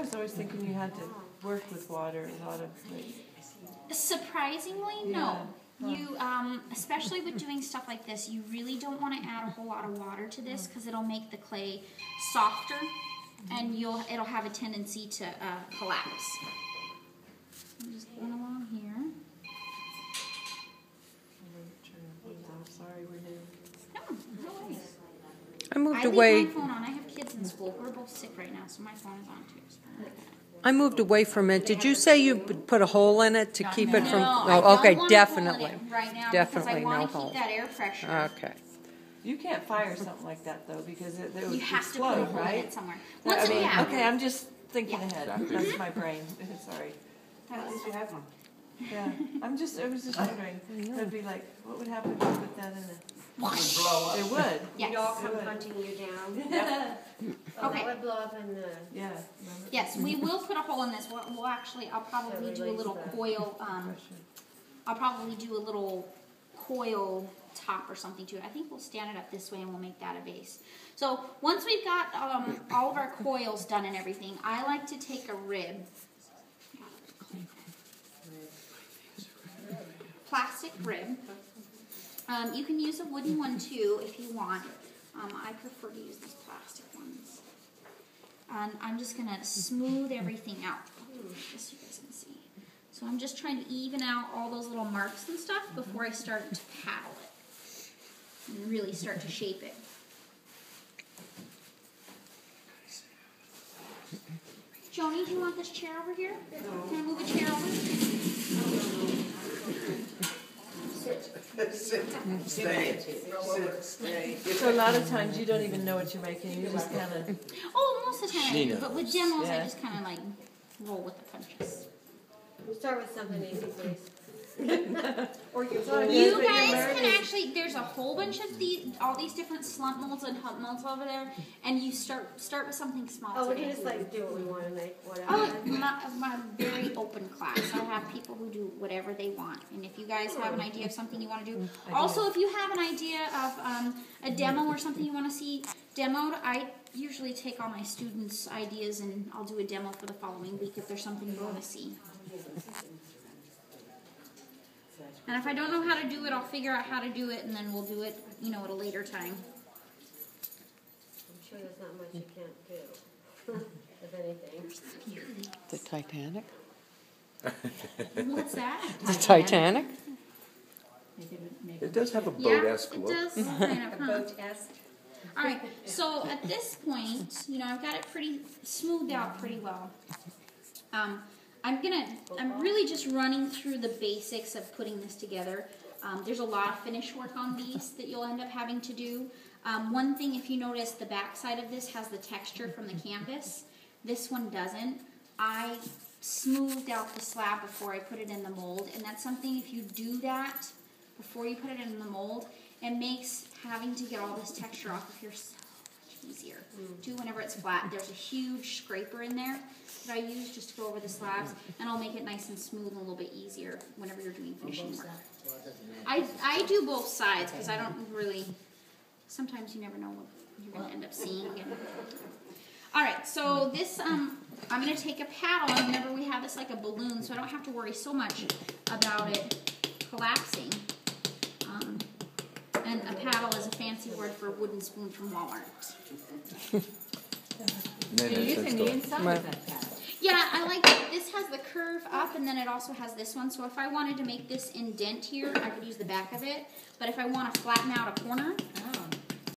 was always thinking you had to work with water a lot of. Surprisingly, no. You, especially with doing stuff like this, you really don't want to add a whole lot of water to this because it'll make the clay softer, and it'll have a tendency to collapse. I'm just going along here. Sorry, we're new. No worries. I moved I away. leave my phone on. I have kids in school. We're both sick right now, so my phone is on too. So I moved away from it. Did you say you put a hole in it to keep it from? No, Oh, okay, I don't definitely. want to right now Definitely because I want no to keep hole. that air pressure. Okay. You can't fire something like that though because it would You have explode, to put a hole right? in it somewhere. Once Okay, I'm just thinking ahead. That's my brain. Sorry. At least you have one. Yeah, I was just wondering. It'd be like, what would happen if you put that in it? It would blow up. It would. Yes. You'd all come hunting you down. Okay. It would blow up in the... Yeah. Yes, we will put a hole in this. We'll actually, I'll probably do a little coil. I'll probably do a little coil top or something to it. I think we'll stand it up this way and we'll make that a base. So once we've got all of our coils done and everything, I like to take a rib, plastic rib. You can use a wooden one too if you want. I prefer to use these plastic ones. And I'm just going to smooth everything out, just so you guys can see. So I'm just trying to even out all those little marks and stuff before I start to paddle it and really start to shape it. Joni, do you want this chair over here? Can I move a chair over? So a lot of times you don't even know what you're making. You just kind of. Oh, most of the time I do, but with demos I just kind of like roll with the punches. We'll start with something easy, please. Or You guys can actually, there's a whole bunch of all these different slump molds and hump molds over there, and you start with something small. Oh, we can just like do what we want to make, whatever. Oh, my very open class. I have people who do whatever they want, and if you guys have an idea of something you want to do, also if you have an idea of a demo or something you want to see demoed, I usually take all my students' ideas and I'll do a demo for the following week if there's something you want to see. And if I don't know how to do it, I'll figure out how to do it, and then we'll do it, at a later time. I'm sure there's not much you can't do, if anything. The Titanic? What's that? The Titanic? It does have a boat-esque it look. does kind of, A boat-esque. All right, so at this point, I've got it pretty smoothed out pretty well. I'm really just running through the basics of putting this together. There's a lot of finish work on these that you'll end up having to do. One thing, if you notice, the back side of this has the texture from the canvas. This one doesn't. I smoothed out the slab before I put it in the mold, and that's something, if you do that before you put it in the mold, it makes having to get all this texture off of here so much easier. Do whenever it's flat. There's a huge scraper in there that I use just to go over the slabs, and I'll make it nice and smooth and a little bit easier whenever you're doing finishing work. I do both sides because I don't really, sometimes you never know what you're going to end up seeing. Alright, so this, I'm going to take a paddle, and remember we have this like a balloon, so I don't have to worry so much about it collapsing. And a paddle is a fancy word for a wooden spoon from Walmart. You can use some of that paddle. Yeah, I like that. This has the curve up, and then it also has this one. So if I wanted to make this indent here, I could use the back of it. But if I want to flatten out a corner,